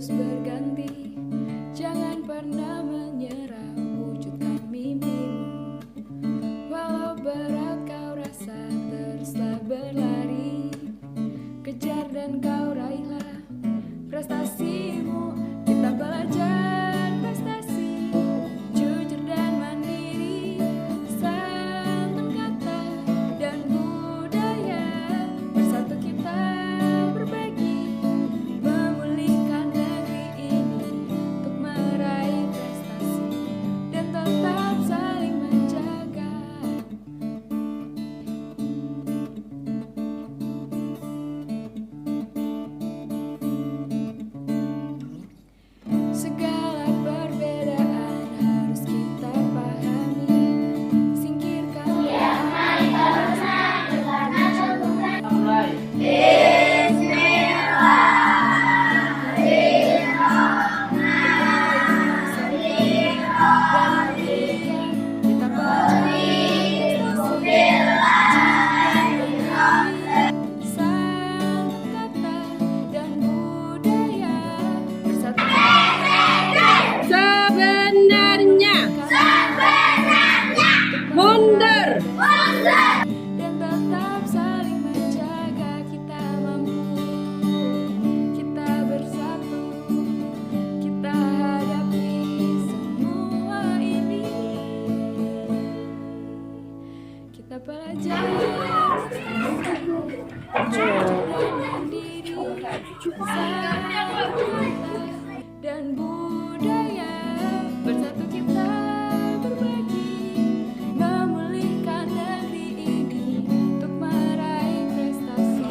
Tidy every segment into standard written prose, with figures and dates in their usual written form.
terus berganti. Jangan pernah menyerah, wujudkan mimpimu. Walau berat kau rasa, teruslah berlari. Kejar dan kau raihlah prestasimu. Kita belajar prestasi, jujur dan mandiri, santun kata dan budaya. Bersatu kita berbagi, memulihkan negeri ini untuk meraih prestasi dan tetap saling menjaga. Segala perbedaan harus kita pahami, singkirkan kita santun kata dan budaya. Bersatu Sebenarnya mundur. dan tetap saling menjaga. Kita mampu, kita bersatu, kita hadapi semua ini. Kita belajar jujur dan mandiri, dan budaya. Bersatu kita berbagi, memulihkan negeri ini untuk meraih prestasi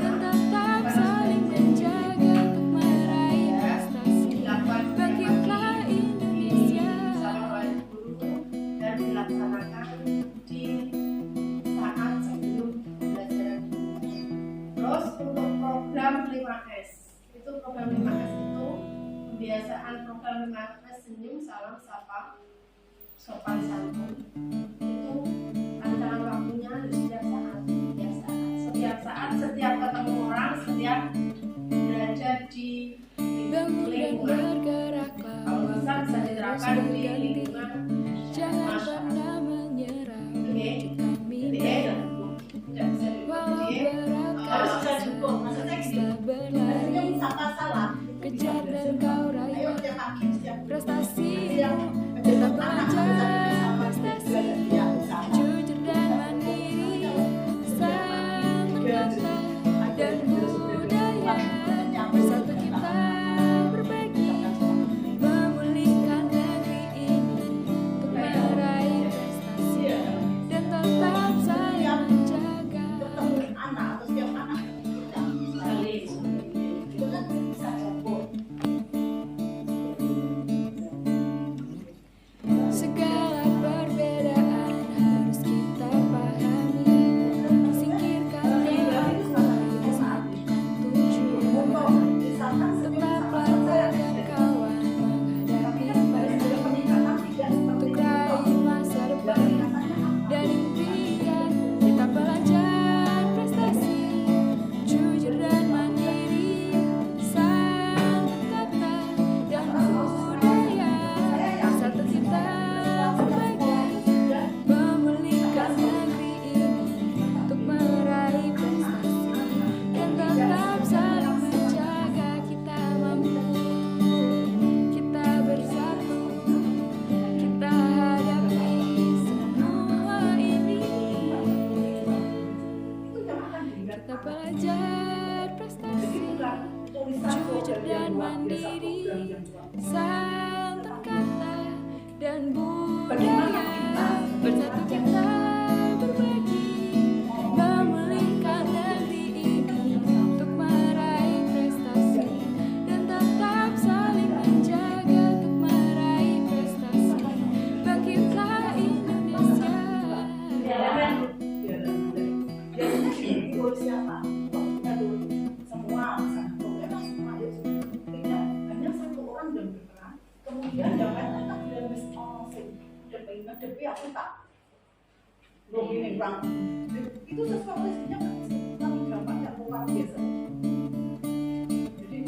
dan tetap saling menjaga untuk meraih prestasi. Bangkitlah Indonesia. Dan dilaksanakan di saat sebelum pembelajaran. Terus untuk program 5S, itu program 5S itu pembiasaan program 5S senyum, salam, sapa, sopan santun. Itu antara waktunya setiap saat, setiap ketemu orang, setiap berada di Bangun dan lingkungan. bergeraklah, Kalau bisa waktu diterapkan terus di berganti. lingkungan Jangan masyarakat. pernah menyerah, Oke, wujudkan mimpi. tidak bisa Walau berat kau harus bisa rasa, dukung. Maksudnya gini, teruslah berlari. senyum, sapa, salam. Kejar dan kau Ayo raih tiap pagi, setiap prestasimu. Kita belajar prestasi, jujur dan mandiri, santun kata dan budaya. Bersatu kita berbagi, memulihkan negeri ini untuk meraih prestasi dan tetap saling menjaga. anak atau setiap anak itu kan bisa jemput. Segala perbedaan harus kita pahami, singkirkan keraguan, satukan tujuan. Tetaplah tegak kawan, menghadapi pandemi untuk raih masa depan dan impian. Kita belajar prestasi, jujur dan mandiri, santun kata dan budaya. Bersatu kita berbagi, memulihkan negeri ini untuk meraih prestasi dan tetap saling menjaga. Kita mampu, kita bersatu, kita hadapi semua ini. Kita belajar prestasi, jujur dan mandiri, santun kata dan budaya. Bersatu kita berbagi, memulihkan negeri ini untuk meraih prestasi dan tetap saling menjaga untuk meraih prestasi. Bangkitlah Indonesia. Siapa? Semua hanya satu orang yang berperan. Kemudian yang lain kan bilang ngadepi aku tak ini bang itu sesuatu yang paling gampang yang luar biasa. Jadi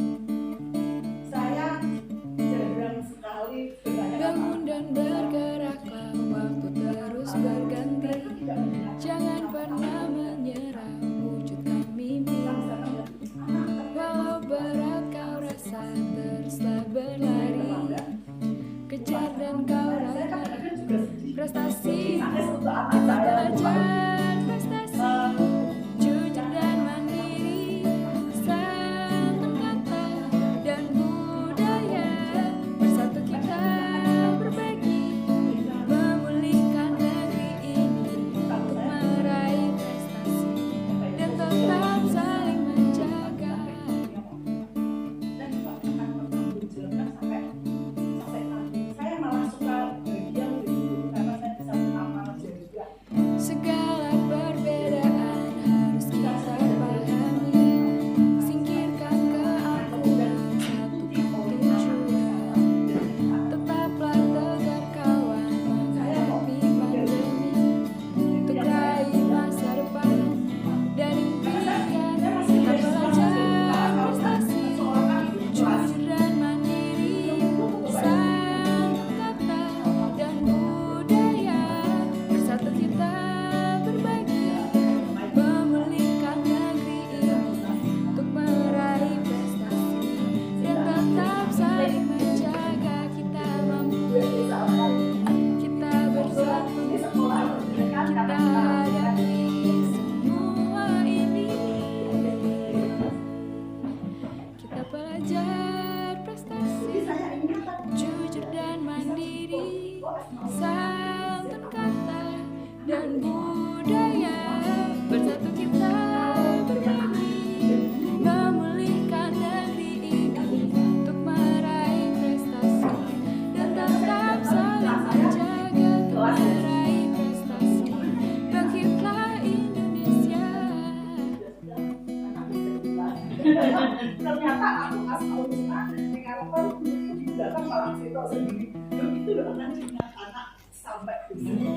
harapan tidak kan malah situ sendiri. Itu loh anak sampai di sini.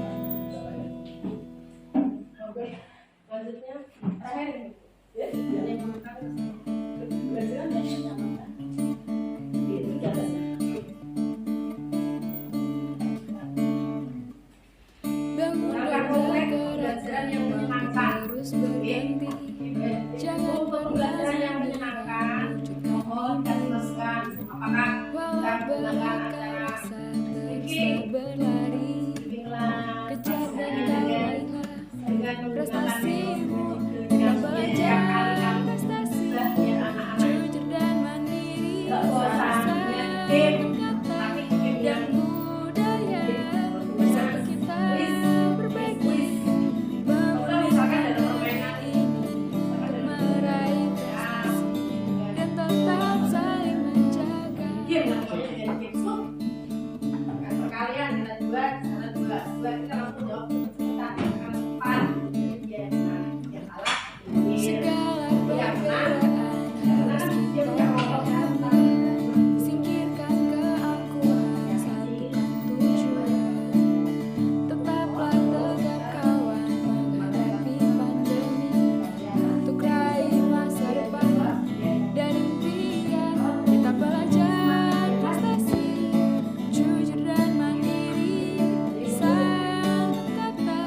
Oke, lanjutnya terakhir ya, yang makan belajaran yang makan itu jalannya. Bangun dan bergerak, terus berganti. Jangan pernah Mohon kami masukan apakah walau belakang rasa terus berlari. Kejar dan raihlah prestasimu. Kita belajar prestasi, jujur dan mandiri, santun kata dan budaya. Bersatu kita berbagi, memulihkan negeri ini untuk meraih prestasi dan tetap saling menjaga. perkalian ada dua kita langsung jawab kita akan empat yang salah Segala pergerakan harus kita hati. Singkirkan keakuan, satukan tujuan. Tetaplah tegak kawan menghadapi pandemi. Untuk raih masa depan dan impian. Kita belajar prestasi, jujur dan mandiri, santun kata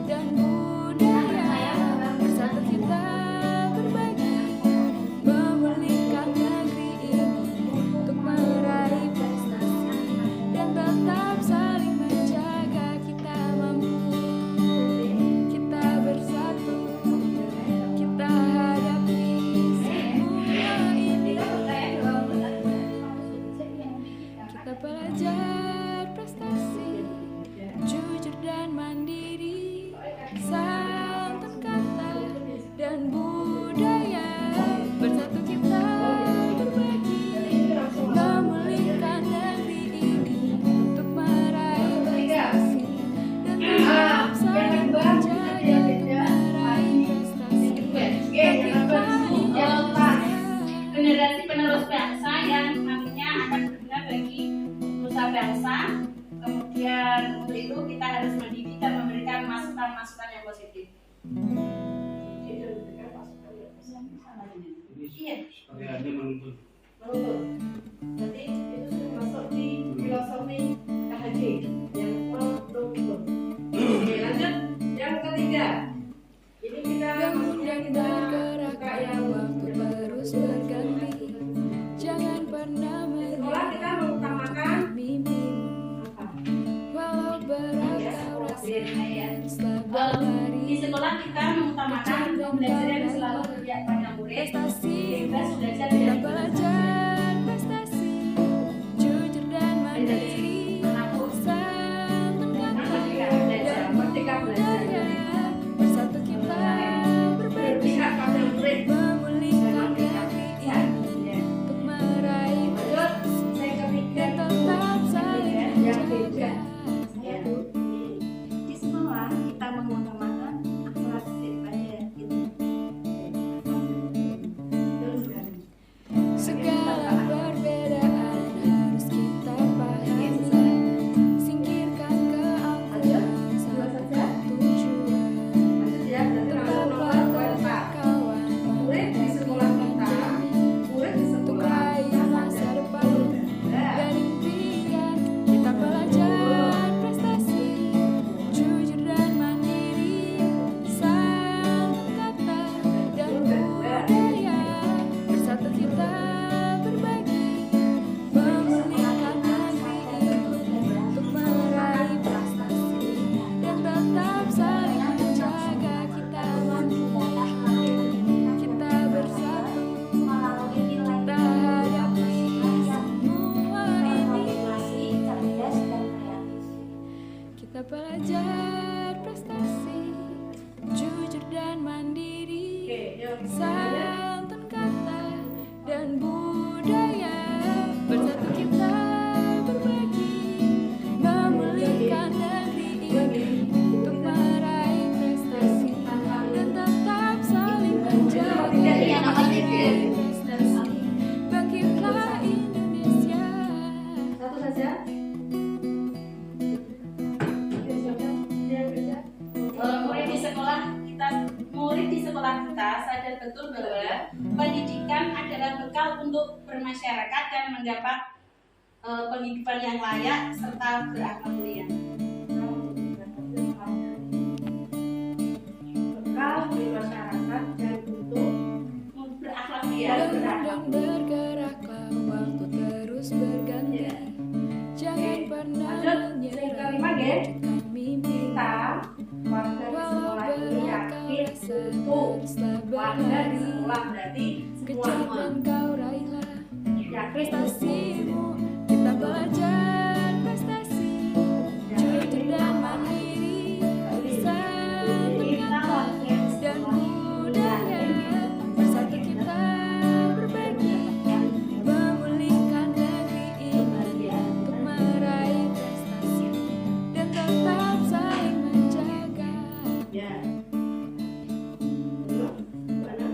dan budaya. Bersatu kita berbagi, memulihkan negeri ini untuk meraih prestasi dan tetap saling menjaga. Kita mampu, kita bersatu, kita hadapi semua ini. Kita belajar prestasi, jujur dan mandiri, santun kata dan budaya. Bersatu kita berbagi, memulihkan negeri ini untuk meraih prestasi dan tetap saling menjaga untuk meraih prestasi. Kita generasi penerus bangsa yang nantinya akan berguna bagi nusa bangsa. Kemudian untuk itu kita harus mendidik dan memberikan masukan-masukan yang positif. Iya. Menuntut. Jadi itu sudah masuk di filosofi KHJ yang menuntut. Oke, lanjut yang ketiga. Ini kita bangun masuknya dan kita bergerak, buka yang waktu terus berganti. Jangan pernah sekolah kita mengutamakan mimpimu, walau berat kau rasakan setelah berlari. di sekolah kita mengutamakan pembelajaran yang selalu berpihak pada murid. Prestasi, Bebas belajar kita dari belajar prestasi, jujur dan mandiri, santun kata dan budaya. Bersatu kita berbagi, berpihak pada murid. memulihkan negeri ini untuk meraih prestasi Saya ketiga dan tetap saling menjaga. Di sekolah kita mengutamakan akhlak daripada ilmu. akan mendapat penghidupan yang layak serta berakhlak mulia. Bekal di masyarakat dan untuk Berakhlak mulia. Bangun dan bergeraklah, waktu terus berganti. Jangan pernah Lanjut, yang menyerah, kelima, Gen. wujudkan mimpi. kita warga di Walau sekolah ini berat kau yakin rasa, untuk teruslah warga di berlari. sekolah berarti Kejar semua dan kau raihlah yakin prestasimu. Kita belajar prestasi, jujur dan mandiri, santun kata dan budaya. Bersatu kita berbagi, memulihkan negeri ini untuk meraih prestasi dan tetap saling menjaga. ya. Belum? Mana?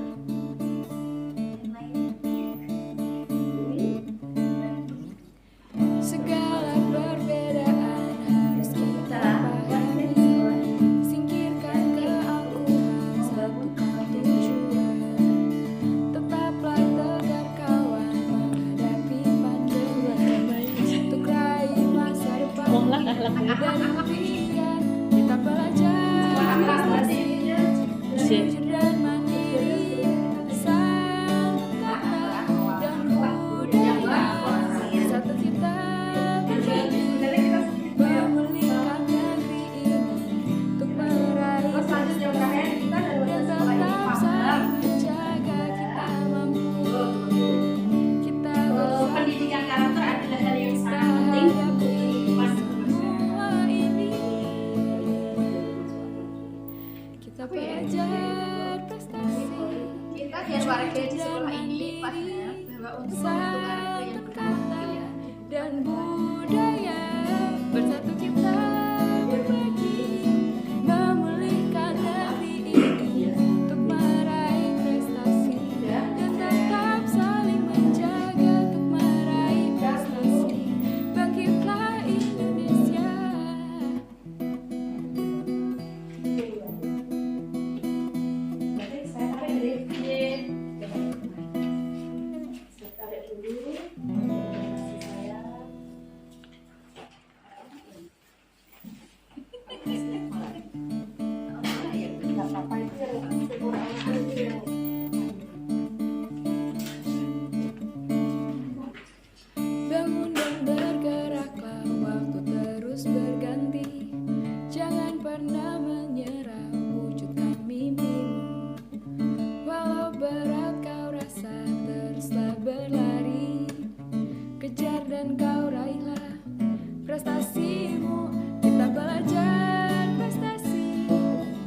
Segala perbedaan harus kita pahami, singkirkan keangkuhan, satukan tujuan. Tetaplah tegar kawan menghadapi pandemi, untuk raih masa depan dan impian. Kita belajar prestasi, jujur dan mandiri, santun kata dan budaya. Satu kita berbagi, memulihkan negeri ini untuk meraih Terus lanjut yang terakhir kita dari dan warga sekolah ini tetap paham. saling menjaga. Kita mampu, kita bersama, Pendidikan karakter adalah hal yang kita sangat penting untuk hadapi kehidupan semua ini. Kita belajar prestasi, Kita dan warga di sekolah ini pasnya bahwa untuk membentuk karakter yang santun kata dan budaya. Bersatu kita berbagi, memulihkan negeri ini untuk meraih prestasi dan tetap saling menjaga untuk meraih prestasi. Bangkitlah Indonesia. Berarti saya tarik dari saya tarik dulu. Kasih saya. Ya, nggak apa-apa itu yang kurang itu yang Bangun dan bergeraklah, waktu terus berganti. Jangan pernah menyerah, wujudkan mimpimu. Walau berat kau rasa, teruslah berlari. Kejar dan kau raihlah prestasimu. Kita belajar prestasi,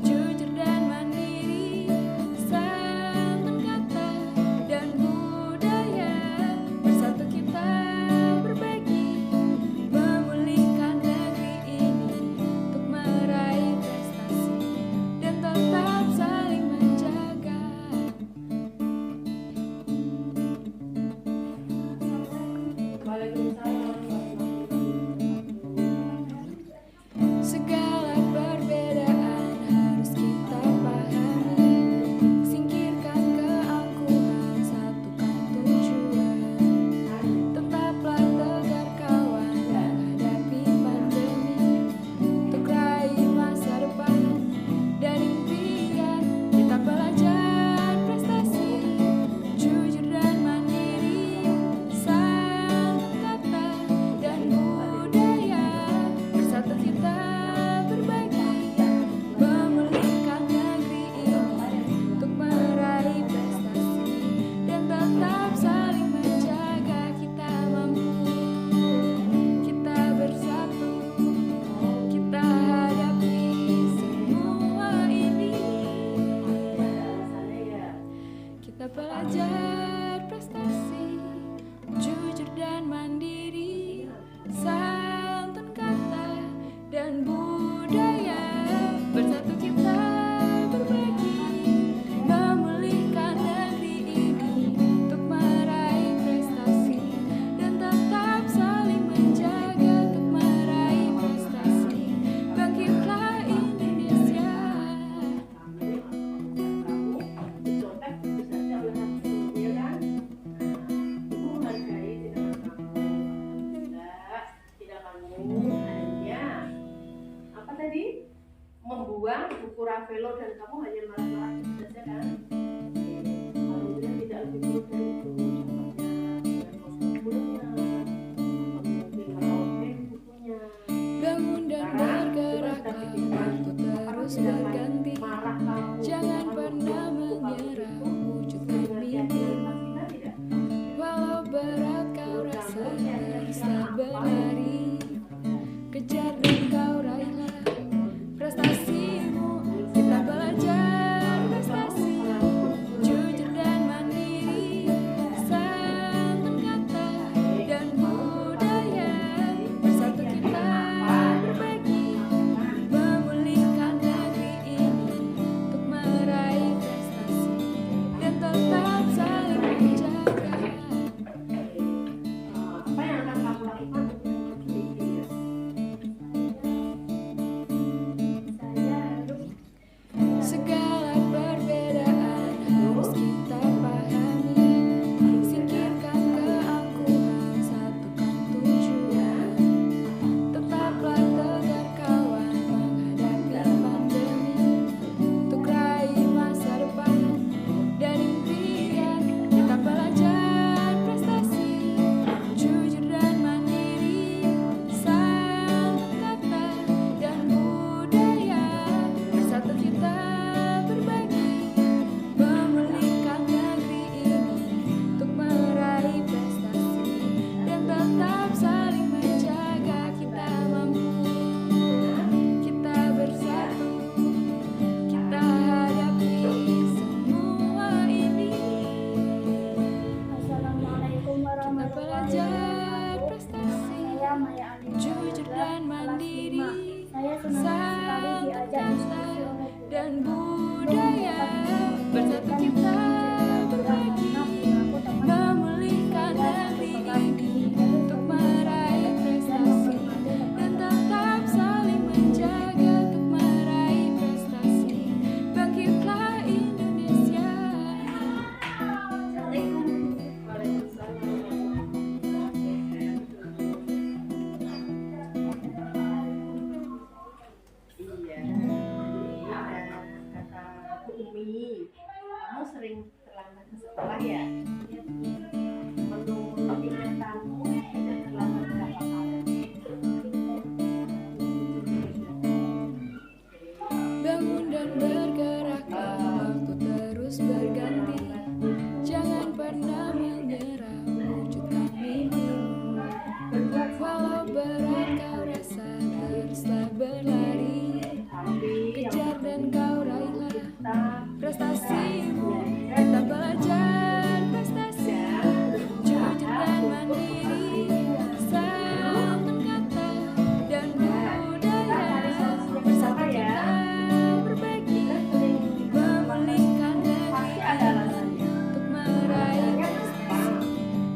jujur dan mandiri, santun kata dan budaya. Bersatu kita berbagi, kau rasa teruslah berlari, kejar dan kau raihlah prestasimu. Kita belajar prestasi, jujur dan mandiri, santun kata dan budaya. Bersatu kita berbagi, memulihkan negeri ini untuk meraih prestasi dan tetap saling menjaga. Apa yang akan kamu lakukan untuk mewakili dia? Segala perbedaan harus kita pahami, singkirkan keangkuhan, satukan tujuan. Tetaplah tegar kawan menghadapi pandemi, untuk raih masa depan dan impian. Kita belajar prestasi, jujur dan mandiri, santun kata dan budaya. Bersatu kita berbagi, memulihkan negeri ini untuk meraih prestasi dan tetap saling menjaga. Kita mampu, kita bersatu, kita hadapi semua ini. Assalamualaikum Kita warahmatullahi belajar prestasi, Saya Maya Alina jujur dan mandiri, Saya senang sekali santun diajak kata diskusi oleh dan budaya. Bersatu kita berbagi, memulihkan negeri ini untuk meraih prestasi dan tetap saling menjaga untuk meraih prestasi. Bangkitlah Indonesia. Iya. Kata Bu Umi, kamu sering terlambat ke sekolah ya? Menurut ingatanmu, sudah terlambat berapa kali? Bangun dan bergeraklah, waktu terus berganti. Jangan pernah menyerah, wujudkan mimpimu. Walau berat kau rasa, teruslah berlari, kejar dan kau raihlah prestasimu. Kita belajar prestasi, jujur dan mandiri, santun kata dan budaya. Bersatu kita berbagi, memulihkan negeri untuk meraih prestasi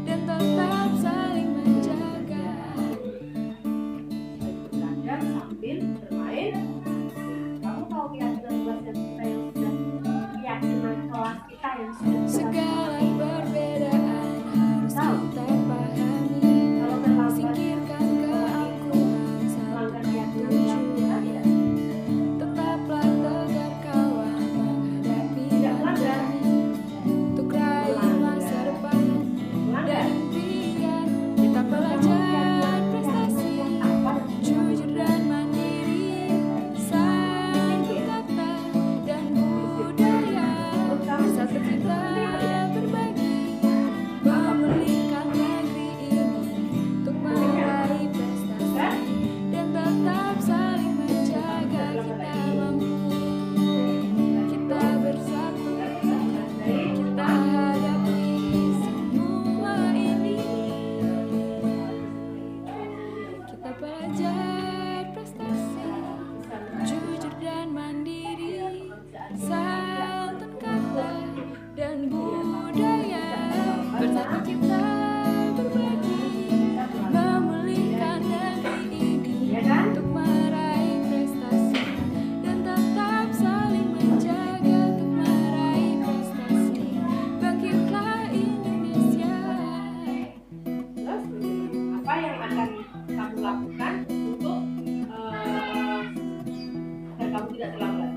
dan tetap saling menjaga. Belajar sambil bermain. Kamu tahu keyakinan kelas kita yang sudah keyakinan kelas kita yang sudah Segala perbedaan harus kita pahami, kalau terlambat singkirkan keangkuhan, melanggar satukan keyakinan kita tujuan. Tetaplah tegar kawan menghadapi tidak melanggar. pandemi, untuk raih masa depan dan impian. Kita belajar prestasi, jujur dan mandiri, santun kata dan budaya. Bersatu kita berbagi, memulihkan negeri ini untuk meraih prestasi dan tetap saling menjaga. Kita mampu, kita bersatu, kita hadapi semua ini. Kita belajar prestasi, jujur dan mandiri, santun kata dan budaya. Bersatu kita berbagi, memulihkan negeri ini untuk meraih prestasi dan tetap saling menjaga untuk meraih prestasi. Bangkitlah Indonesia. Terus apa yang akan kamu lakukan untuk agar kamu tidak terlambat?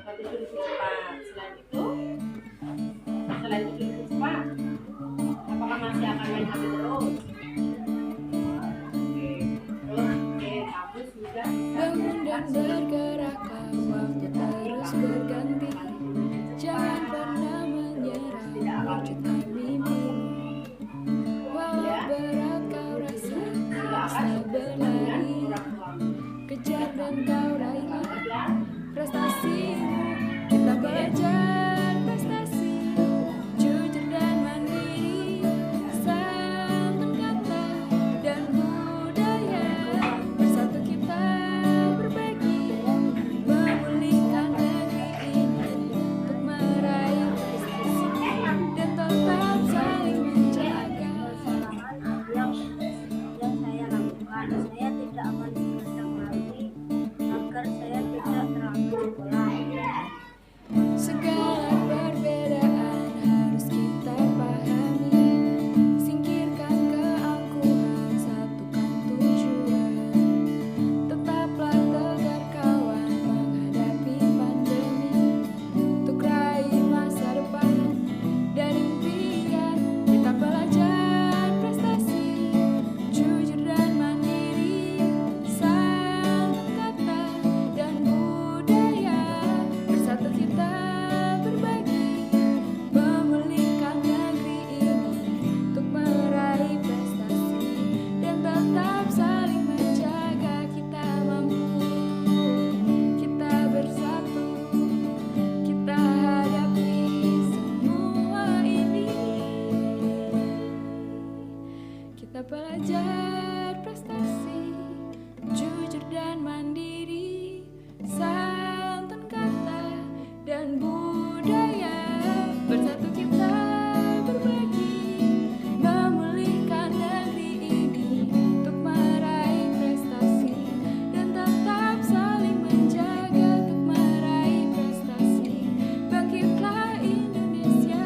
Berarti itu lebih cepat. Selain itu lebih cepat. Apakah masih akan main HP terus? Oke. Terus kamu sudah Bangun dan bergeraklah, waktu terus berganti. Jangan bersatu kita berbagi, memulihkan negeri ini untuk meraih prestasi dan tetap saling menjaga untuk meraih prestasi. Bangkitlah Indonesia.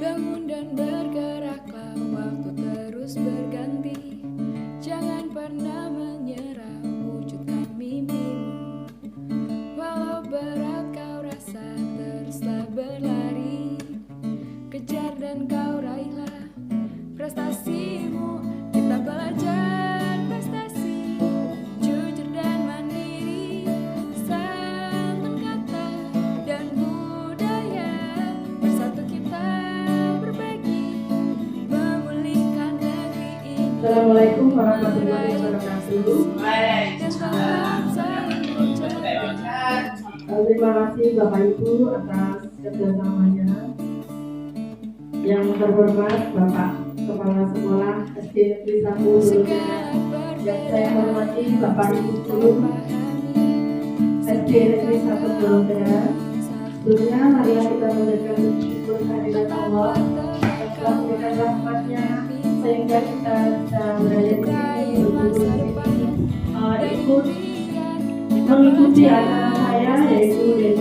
Bangun dan bergeraklah, waktu terus berganti. Jangan pernah menyerah, wujudkan mimpimu. Walau berat kau rasa, teruslah berlari. Kejar dan kau raihlah prestasimu. Kita belajar prestasi, jujur dan mandiri, santun kata dan budaya. Bersatu kita berbagi, memulihkan negeri ini. Assalamualaikum warahmatullahi wabarakatuh. Dan tetap saling menjaga. Terima kasih Bapak Ibu atas kerjasamanya. Yang terhormat Bapak Kepala Sekolah SD Negeri 1 Bologena, yang saya hormati Bapak Ibu guru SD Negeri 1 Bologena. Sebelumnya marilah kita mengucapkan syukur kehadirat Allah yang telah memberikan rahmatnya sehingga kita bisa berada di sini ikut mengikuti acara saya, yaitu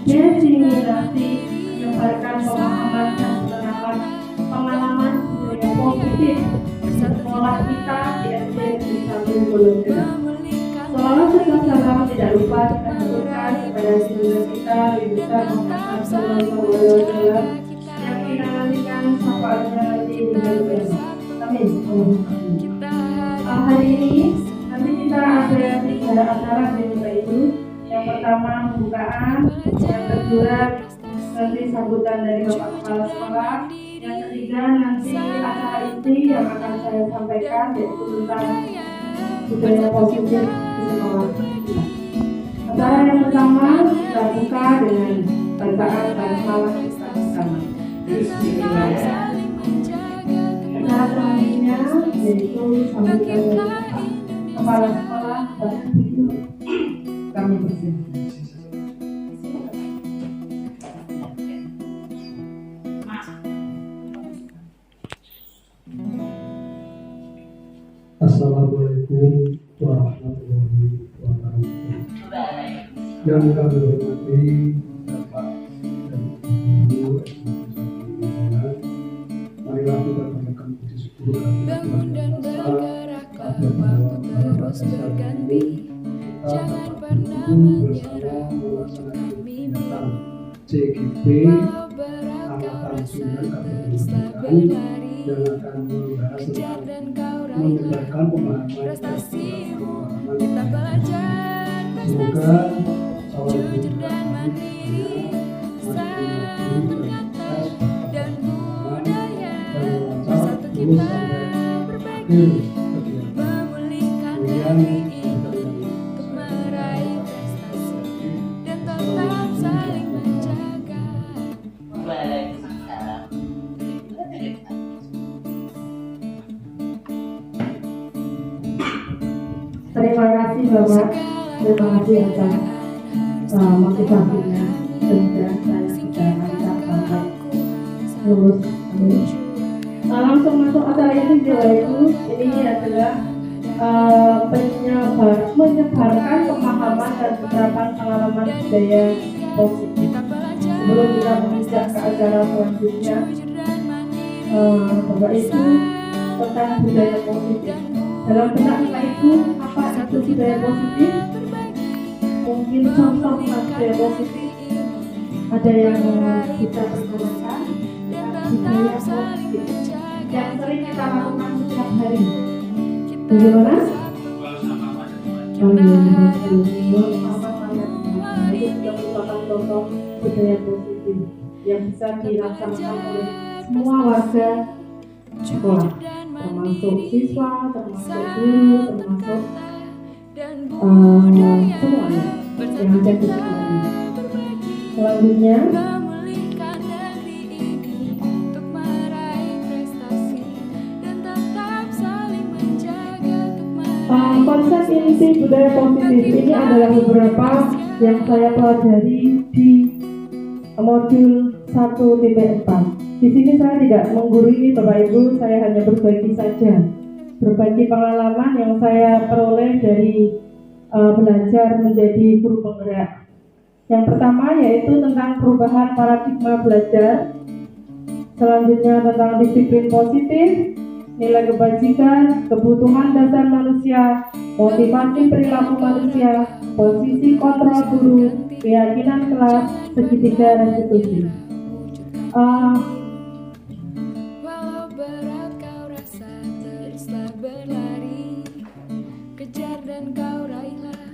definisi menyebarkan pemahaman dan penerapan pengalaman yang positif sekolah kita di SD Negeri 1 Bologena. Selama salam tidak lupa kita haturkan kepada seluruh kita lulusan Muhammad Sallallahu Alaihi Wasallam yang kita nantikan syafaatnya nanti di dalam. Amin. Hari ini nanti kita ada 3 acara di muka itu. Yang pertama pembukaan, yang kedua nanti sambutan dari Bapak Kepala Sekolah, yang ketiga nanti acara inti yang akan saya sampaikan yaitu tentang budaya positif di sekolah. Acara yang pertama kita buka dengan bacaan basmalah kita bersama. Bismillahirrahmanirrahim. Acara selanjutnya yaitu sambutan dari Bapak Kepala Sekolah dan kami bersiap. Assalamualaikum warahmatullahi wabarakatuh. Yang kami hormati Bapak dan Ibu marilah kita panjatkan puji syukur Bangun dan bergeraklah, waktu terus berganti. Jangan pernah menyerah, wujudkan mimpimu. CGP Walau berat kau Angkatan rasa, 9 Kabupaten teruslah Blitar berlari. yang akan membahas Kejar tentang dan kau raihlah menyebarkan pemahaman prestasimu. Kita belajar semoga prestasi, jujur dan mandiri, santun kata dan budaya. Bersatu kita berbagi, memulihkan negeri ini untuk meraih prestasi dan tetap saling menjaga. Terima kasih Bapak, terima kasih atas motivasinya. Semoga saya bisa lancar sampai lulus. Amin. Langsung masuk acara ini itu ini adalah menyebarkan pemahaman dan penerapan pengalaman budaya positif. Sebelum kita menginjak ke acara selanjutnya, Bapak Ibu tentang budaya positif. Dalam benak kita itu apa itu budaya positif? Mungkin contoh budaya positif ada yang kita pergunakan budaya positif yang sering kita lakukan setiap hari. Bagaimana? Itu juga merupakan contoh budaya positif yang bisa dirasakan oleh semua warga sekolah. termasuk siswa, termasuk guru, termasuk semuanya yang ada di sini. Selanjutnya, memulihkan negeri ini untuk meraih prestasi dan tetap saling menjaga untuk meraih konsep inti budaya positif ini adalah beberapa yang saya pelajari di modul 1.4. Di sini saya tidak menggurui Bapak Ibu, saya hanya berbagi saja, berbagi pengalaman yang saya peroleh dari belajar menjadi guru penggerak. Yang pertama yaitu tentang perubahan paradigma belajar, selanjutnya tentang disiplin positif, nilai kebajikan, kebutuhan dasar manusia, motivasi perilaku manusia, posisi kontrol guru, keyakinan kelas, segitiga restitusi. walau berat kau rasa teruslah berlari kejar dan kau raihlah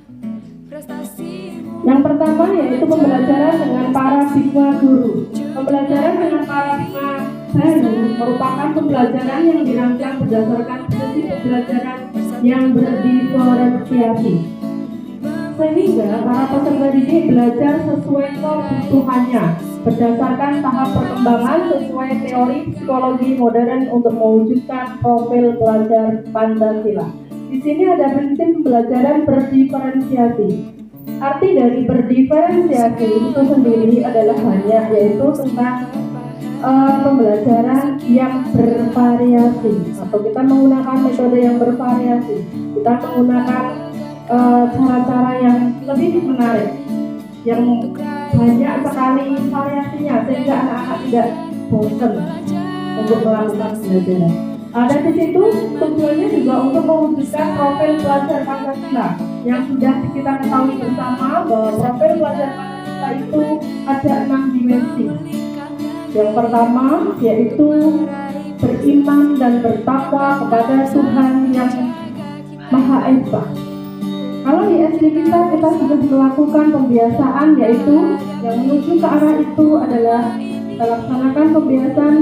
prestasimu. Yang pertama yaitu pembelajaran dengan paradigma guru. Pembelajaran dengan paradigma baru merupakan pembelajaran yang dirancang berdasarkan prinsip pembelajaran yang berdiferensiasi, sehingga para peserta didik belajar sesuai kebutuhannya berdasarkan tahap perkembangan sesuai teori psikologi modern untuk mewujudkan profil pelajar Pancasila. Di sini ada prinsip pembelajaran berdiferensiasi. Arti dari berdiferensiasi itu sendiri adalah hanya yaitu tentang pembelajaran yang bervariasi, atau kita menggunakan metode yang bervariasi. Kita menggunakan cara-cara yang lebih menarik, yang banyak sekali variasinya, sehingga anak-anak tidak bosan untuk melakukan pembelajaran. Dan di situ tujuannya juga untuk mewujudkan profil pelajar Pancasila yang sudah kita ketahui bersama bahwa profil pelajar Pancasila itu ada 6 dimensi. Yang pertama yaitu beriman dan bertakwa kepada Tuhan yang Maha Esa. Kalau di SD kita sudah melakukan pembiasaan, yaitu yang menuju ke arah itu adalah kita laksanakan pembiasaan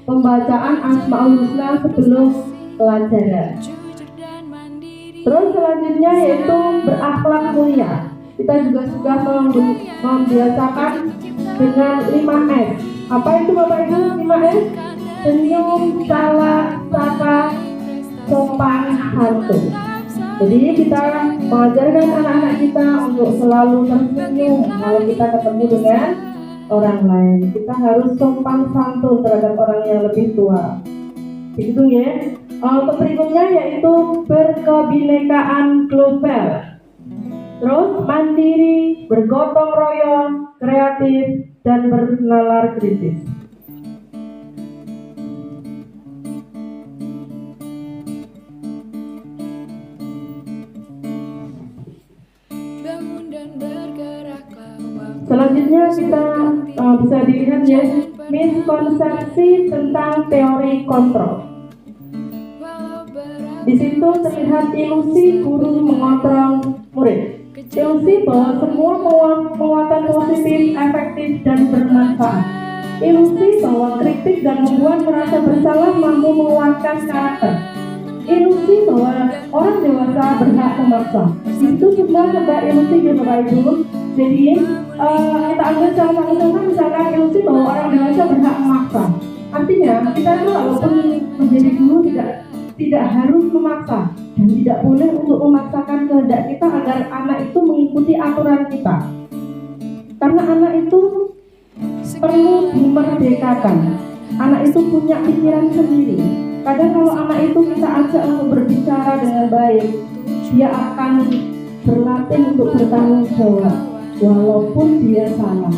pembacaan Asmaul Husna sebelum pelajaran. Terus selanjutnya yaitu berakhlak mulia. Kita juga sudah membiasakan dengan 5S. Apa itu Bapak Ibu 5S? Senyum, salah, saka, sopan, santun. Jadi kita mengajarkan anak-anak kita untuk selalu tersenyum kalau kita ketemu dengan orang lain. Kita harus sopan santun terhadap orang yang lebih tua. Begitu ya. Untuk berikutnya yaitu berkebinekaan global. Terus mandiri, bergotong royong, kreatif, dan bernalar kritis. Bangun dan bergeraklah waktu. Selanjutnya kita bisa dilihat ya, miskonsepsi tentang teori kontrol. Walau berat Di situ terlihat ilusi guru mengontrol murid. Ilusi bahwa semua penguatan positif, efektif, dan bermanfaat. Ilusi bahwa kritik dan membuat merasa bersalah mampu menguatkan karakter. Ilusi bahwa orang dewasa berhak memaksa. Itu semua sebab ilusi ya Bapak Ibu. Jadi kita ambil salah satu contoh, misalkan ilusi bahwa orang dewasa berhak memaksa. Artinya kita itu walaupun menjadi guru tidak harus memaksa dan tidak boleh untuk memaksakan kehendak kita agar anak itu mengikuti aturan kita. Karena anak itu perlu dimerdekakan. Anak itu punya pikiran sendiri. Kadang kalau anak itu kita ajak untuk berbicara dengan baik, dia akan berlatih untuk bertanggung jawab walaupun dia salah.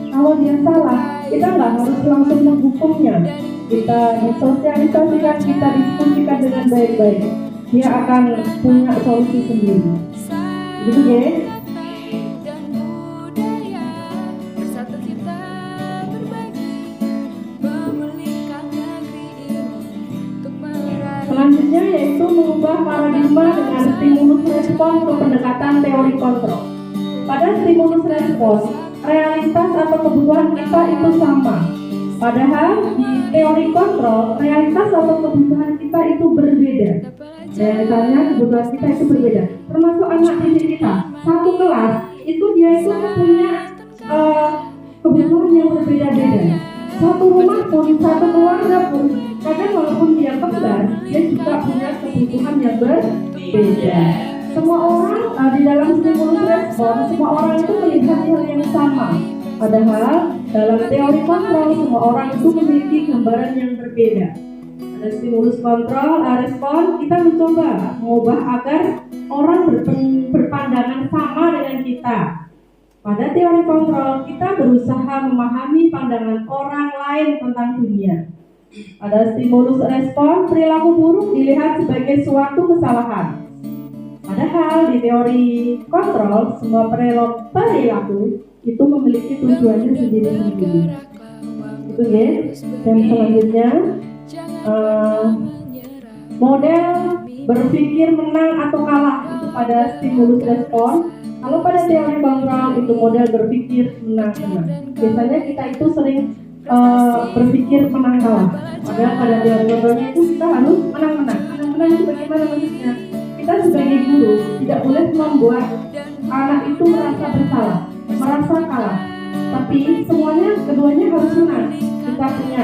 Kalau dia salah, kita nggak harus langsung menghukumnya. Kita disosialisasikan, kita diskusikan dengan baik-baik. Dia akan punya solusi sendiri. Gitu ya. dan budaya bersatu kita berbagi memulihkan negeri ini untuk meraih. Selanjutnya yaitu mengubah paradigma dengan stimulus respon ke pendekatan teori kontrol. Pada stimulus respon, realitas atau kebutuhan kita itu sama. Padahal di teori kontrol, realitas atau kebutuhan kita itu berbeda. Misalnya kebutuhan kita itu berbeda. Termasuk anak didik kita, satu kelas itu dia itu punya kebutuhan yang berbeda-beda. Satu rumah pun, satu keluarga pun, kadang walaupun dia kembar, dia juga punya kebutuhan yang berbeda. Semua orang di dalam stimulus respon, semua orang itu melihat hal yang sama. Padahal dalam teori kontrol, semua orang itu memiliki gambaran yang berbeda. Ada stimulus kontrol, respon, kita mencoba mengubah agar orang berpandangan sama dengan kita. Pada teori kontrol, kita berusaha memahami pandangan orang lain tentang dunia. Pada stimulus respon, perilaku buruk dilihat sebagai suatu kesalahan. Padahal di teori kontrol, semua perilaku itu memiliki tujuannya sendiri-sendiri. Itu ya. Dan selanjutnya, model berpikir menang atau kalah itu pada stimulus respon. Kalau pada teori kontrol itu model berpikir menang-menang. Biasanya kita itu sering berpikir menang kalah. Padahal pada teori kontrolnya itu kita harus menang-menang. Menang-menang itu bagaimana maksudnya? Kita sebagai guru tidak boleh membuat anak itu merasa bersalah, merasa kalah. Tapi keduanya harus menang. Kita punya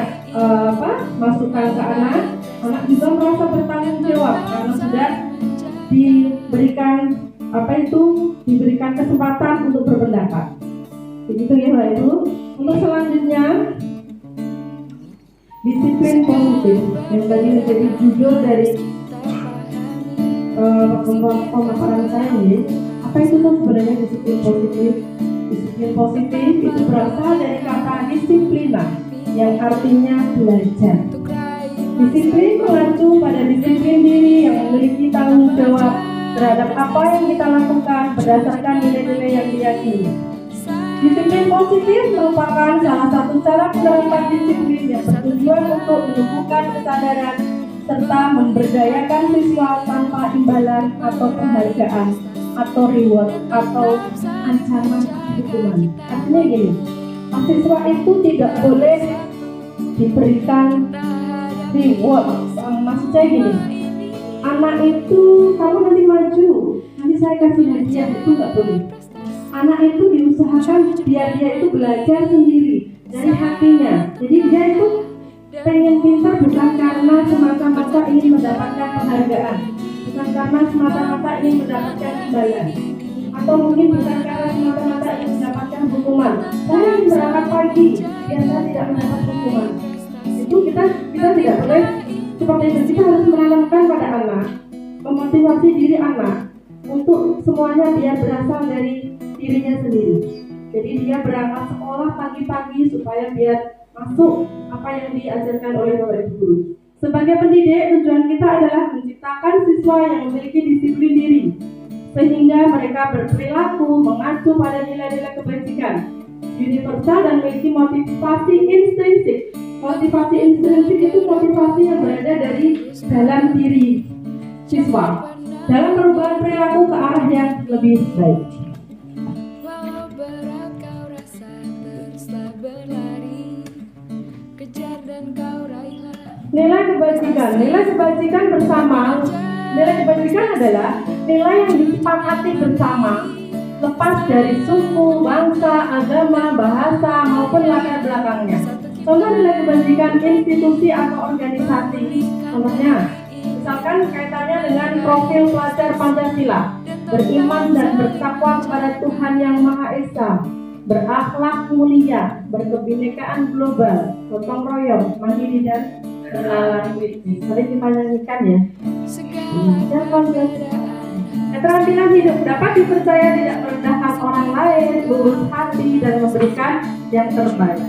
masukan ke anak juga merasa bertanggung jawab karena sudah diberikan kesempatan untuk berpendapat. Begitu ya Pak Ibu. Untuk selanjutnya, disiplin positif yang tadi menjadi judul dari pemaparan saya ini. Apa itu sebenarnya disiplin positif? Disiplin positif itu berasal dari kata disiplina yang artinya belajar. Disiplin mengacu pada disiplin diri yang memiliki tanggung jawab terhadap apa yang kita lakukan berdasarkan nilai-nilai yang diyakini. Disiplin positif merupakan salah satu cara penerapan disiplin yang bertujuan untuk menumbuhkan kesadaran serta memberdayakan siswa tanpa imbalan atau penghargaan atau reward atau ancaman hukuman. Artinya gini, siswa itu tidak boleh diberikan reward. Maksud saya gini, anak itu kamu nanti maju, nanti saya kasih hadiah, itu nggak boleh. Anak itu diusahakan biar dia itu belajar sendiri dari hatinya. Jadi dia itu pengen pintar bukan karena semata-mata ingin mendapatkan penghargaan, bukan karena semata-mata ingin mendapatkan imbalan, atau mungkin bukan karena semata-mata ingin mendapatkan hukuman. Saya ingin berangkat pagi biar saya tidak mendapat hukuman. Itu kita tidak boleh seperti itu. Kita harus menanamkan pada anak, memotivasi diri anak untuk semuanya biar berasal dari dirinya sendiri. Jadi dia berangkat sekolah pagi-pagi supaya biar masuk apa yang diajarkan oleh Bapak Ibu guru. Sebagai pendidik, tujuan kita adalah menciptakan siswa yang memiliki disiplin diri, sehingga mereka berperilaku mengacu pada nilai-nilai kebajikan universal dan memiliki motivasi intrinsik. Motivasi intrinsik itu motivasi yang berada dari dalam diri siswa dalam perubahan perilaku ke arah yang lebih baik. Nilai kebajikan bersama. Nilai kebajikan adalah nilai yang disepakati bersama, lepas dari suku, bangsa, agama, bahasa maupun latar belakangnya. Contoh nilai kebajikan institusi atau organisasi. Contohnya, misalkan kaitannya dengan profil pelajar Pancasila, beriman dan bertakwa kepada Tuhan Yang Maha Esa, berakhlak mulia, berkebinekaan global, gotong royong, mandiri dan sering dipanjangkan ya. Keterampilan hidup dapat dipercaya tidak merendahkan orang lain, lurus hati dan memberikan yang terbaik.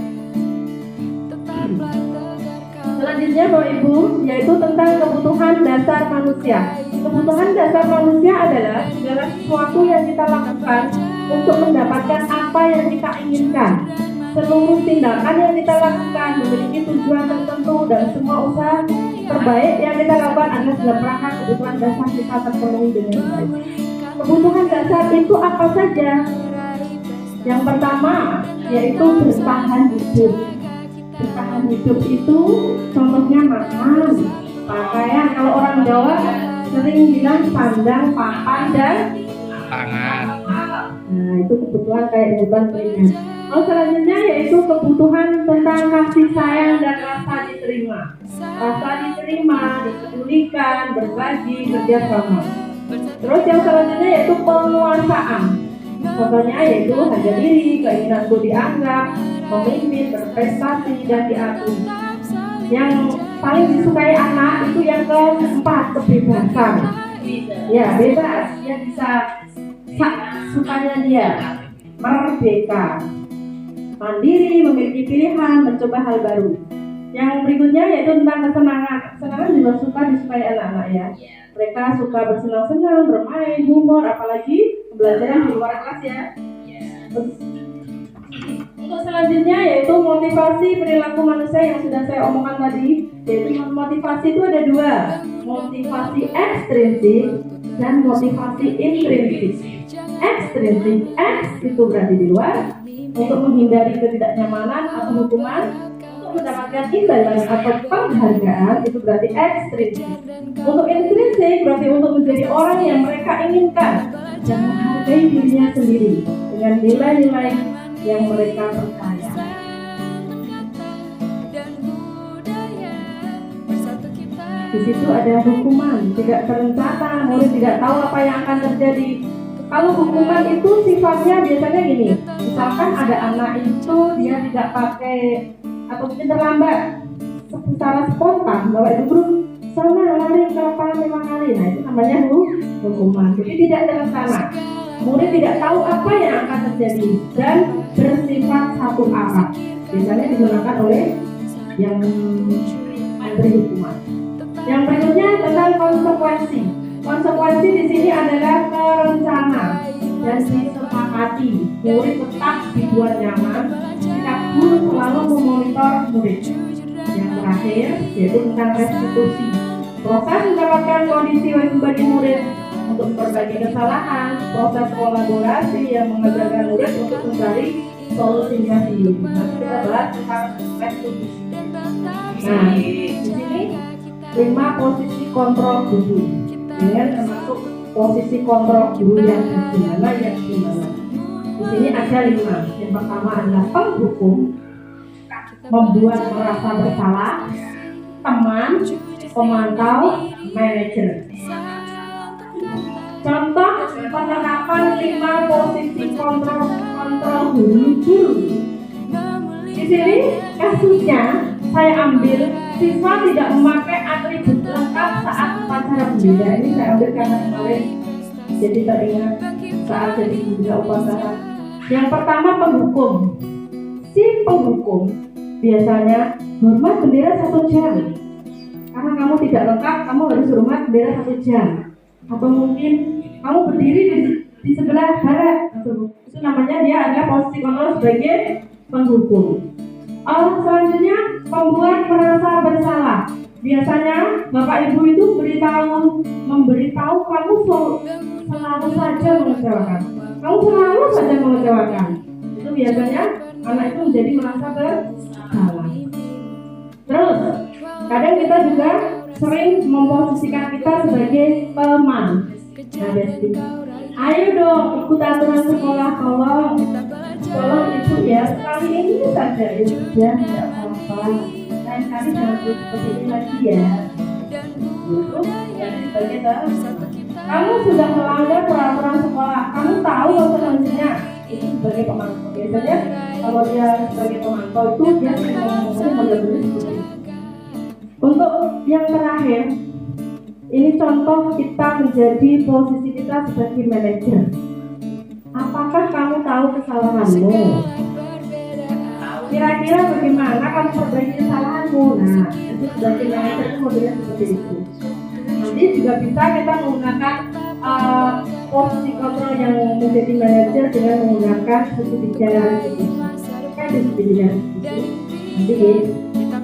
Selanjutnya Bapak Ibu, yaitu tentang kebutuhan dasar manusia. Kebutuhan dasar manusia adalah segala sesuatu yang kita lakukan untuk mendapatkan apa yang kita inginkan. Seluruh tindakan yang kita lakukan memiliki tujuan tertentu dan semua usaha terbaik yang kita lakukan adalah dalam rangka kebutuhan dasar kita terpenuhi dengan baik. Kebutuhan dasar itu apa saja? Yang pertama yaitu bertahan hidup. Bertahan hidup itu contohnya makan, pakaian. Kalau orang Jawa sering bilang sandang, papan, dan Tangan. nah itu kebutuhan kayak kebutuhan primer. Lalu selanjutnya yaitu kebutuhan tentang kasih sayang dan rasa diterima. Rasa diterima, dipedulikan, berbagi, kerjasama. Terus yang selanjutnya yaitu penguasaan. Contohnya yaitu harga diri, keinginanku dianggap, memimpin, berprestasi, dan diatur. Yang paling disukai anak itu yang keempat, kebebasan. Ya, bebas. Dia bisa sukanya dia, merdeka, mandiri, memiliki pilihan, mencoba hal baru. Yang berikutnya yaitu tentang kesenangan. Kesenangan juga disukai anak-anak ya. Mereka suka bersenang-senang, bermain, humor, apalagi pembelajaran di luar kelas ya. Untuk selanjutnya yaitu motivasi perilaku manusia yang sudah saya omongkan tadi. Yaitu motivasi itu ada dua, motivasi ekstrinsik dan motivasi intrinsik. Ekstrinsik, X itu berarti di luar, untuk menghindari ketidaknyamanan atau hukuman, untuk mendapatkan imbalan atau penghargaan, itu berarti ekstrinsik. Untuk intrinsik berarti untuk menjadi orang yang mereka inginkan dan menghargai dirinya sendiri dengan nilai-nilai yang mereka percaya. Di situ ada hukuman, tidak terencana, murid tidak tahu apa yang akan terjadi. Kalau hukuman itu sifatnya biasanya gini, misalkan ada anak itu dia tidak pakai atau mungkin terlambat, secara spontan bawa ibu guru sana lari ke lapangan 5 kali, nah itu namanya hukuman. Jadi tidak terencana, murid tidak tahu apa yang akan terjadi dan bersifat satu arah. Biasanya digunakan oleh yang memberi hukuman. Yang berikutnya tentang konsekuensi. Konsekuensi di sini adalah terencana dan disepakati. Murid tetap dibuat nyaman jika guru selalu memonitor murid. Yang terakhir yaitu tentang restitusi. Proses mendapatkan kondisi bagi murid untuk berbagi kesalahan, proses kolaborasi yang mengajarkan murid untuk mencari solusinya sendiri. Nanti kita bahas tentang restitusi. Nah, di sini 5 posisi kontrol guru. Dengan termasuk posisi kontrol guru yang gimana. Di sini ada 5. Yang pertama adalah penghukum, membuat merasa bersalah, teman, pemantau, manajer. Contoh penerapan 5 posisi kontrol guru. Di sini kasusnya saya ambil siswa tidak memakai atribut lengkap saat upacara bendera. Ini saya ambil karena kemarin jadi teringat saat jadi bendera upacara. Yang pertama penghukum. Si penghukum biasanya hormat bendera 1 jam. Karena kamu tidak lengkap, kamu harus hormat bendera 1 jam. Atau mungkin kamu berdiri di sebelah barat. Itu namanya dia adalah posisi kontrol sebagai penghukum. Selanjutnya pembuat merasa bersalah. Biasanya bapak ibu itu memberitahu kamu selalu saja mengecewakan. Itu biasanya anak itu menjadi merasa bersalah. Terus kadang kita juga sering memposisikan kita sebagai teman. Nah, ayo dong ikut aturan sekolah, tolong ibu ya, sekali ini saja ya sudah, tidak apa-apa. Lain kali jangan seperti ini lagi ya. Itu jadi sebagai kamu sudah melanggar peraturan sekolah, kamu tahu selanjutnya. Itu sebagai pemantau. Biasanya kalau dia sebagai pemantau itu dia ngomongnya model-model seperti itu. Untuk yang terakhir, ini contoh kita menjadi posisi kita sebagai manajer. Apakah kamu tahu kesalahanmu? Kira-kira bagaimana kamu perbaiki kesalahanmu? Nah, itu sebagai manajer itu modelnya seperti itu. Nanti juga bisa kita menggunakan posisi kontrol yang menjadi manajer dengan menggunakan segitiga gitu. Kan segitiga gitu.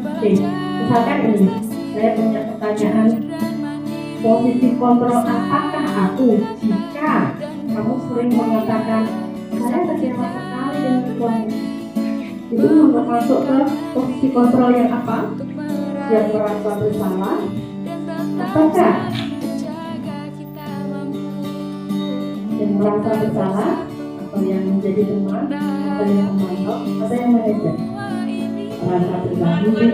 Nanti misalkan ini, saya punya pertanyaan, posisi kontrol apakah aku jika kamu sering mengatakan saya kecewa sekali dengan suami? itu masuk ke posisi kontrol yang apa? Yang merasa bersalah, apakah yang merasa bersalah, atau yang menjadi teman, atau yang memantau, atau yang manajer? Merasa bersalah, mungkin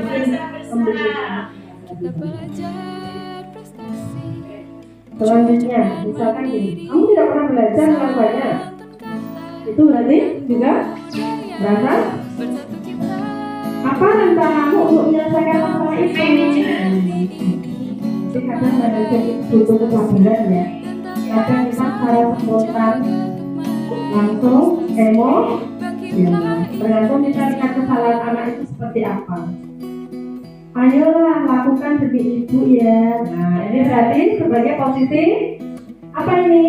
selanjutnya, misalkan gini, kamu tidak pernah belajar dengan banyak, itu berarti juga merasa apa rencanamu untuk menyelesaikan masalah itu? Jadi kadang manajer itu butuh kesabaran ya. Kadang kita secara spontan langsung ya, tergantung kita lihat kesalahan anak itu seperti apa. Ayolah lakukan demi ibu ya. Nah ini berarti sebagai posisi apa ini?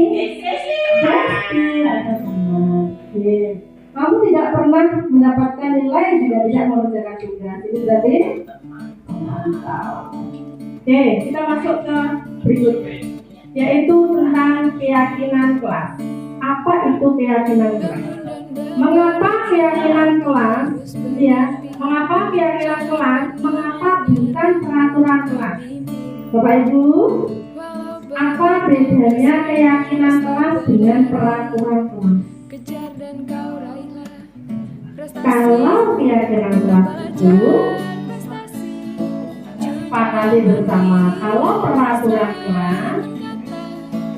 Oke. Kamu tidak pernah mendapatkan nilai jika tidak mengerjakan tugas. Ini berarti mantap. Oke, kita masuk ke berikutnya, yaitu tentang keyakinan kelas. Apa itu keyakinan kelas? Mengapa keyakinan kelas? Ya, mengapa keyakinan kelas? Mengapa bukan peraturan kelas? Bapak Ibu, apa bedanya keyakinan kelas dengan peraturan kelas? Kalau keyakinan kelas itu disepakati bersama, kalau peraturan kelas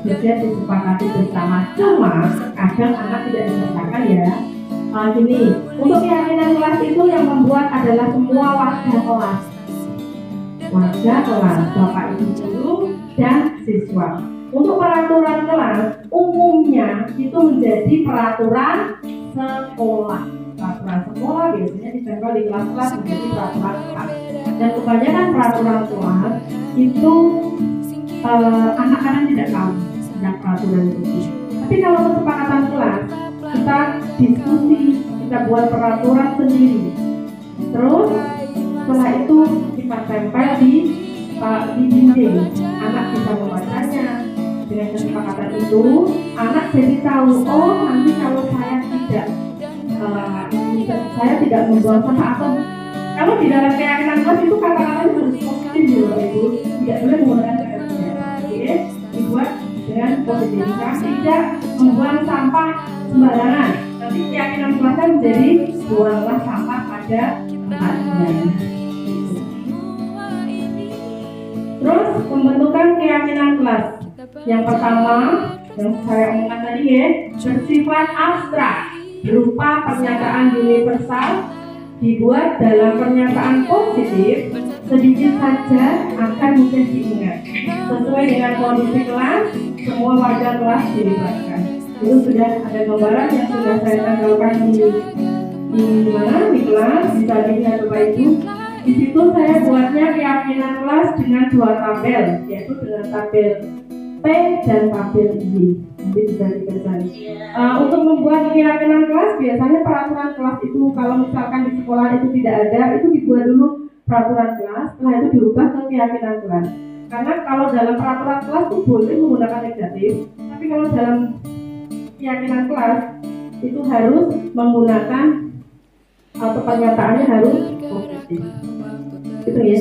juga disepakati bersama, cuma kadang anak tidak disertakan ya. Gini, untuk keyakinan kelas itu yang membuat adalah semua warga kelas, bapak ibu guru dan siswa. Untuk peraturan kelas umumnya itu menjadi peraturan sekolah. Peraturan sekolah biasanya ditempel di kelas-kelas menjadi peraturan kelas. Dan kebanyakan peraturan kelas itu anak-anak tidak tahu tentang peraturan itu. Tapi kalau kesepakatan kelas, kita diskusi, kita buat peraturan sendiri. Terus setelah itu kita tempel di dinding, anak bisa membacanya. Dengan kesepakatan itu, anak jadi tahu, oh nanti kalau saya tidak membuang sampah atau kalau di dalam keyakinan kelas itu kata-kata harus positif ya Ibu, tidak boleh menggunakan kata-kata. Oke, dibuat dengan positivitas, tidak membuang sampah sembarangan. Nanti keyakinan kelasnya menjadi buanglah sampah pada tempatnya. Terus pembentukan keyakinan kelas. Yang pertama, yang saya omongkan tadi ya, bersifat abstrak, berupa pernyataan universal, dibuat dalam pernyataan positif, sedikit saja akan mudah diingat. Sesuai dengan kondisi kelas, semua warga kelas dilibatkan. Itu sudah ada gambaran yang sudah saya tampilkan di mana di kelas, bisa dilihat Bapak Ibu. Di situ saya buatnya keyakinan kelas dengan dua tabel, yaitu dengan tabel P dan tabel I. Nanti bisa dipelajari. Untuk membuat keyakinan kelas, biasanya peraturan kelas itu kalau misalkan di sekolah itu tidak ada, itu dibuat dulu peraturan kelas, setelah itu dirubah ke keyakinan kelas. Karena kalau dalam peraturan kelas itu boleh menggunakan negatif, tapi kalau dalam keyakinan kelas itu harus menggunakan atau pernyataannya harus positif. Gitu ya.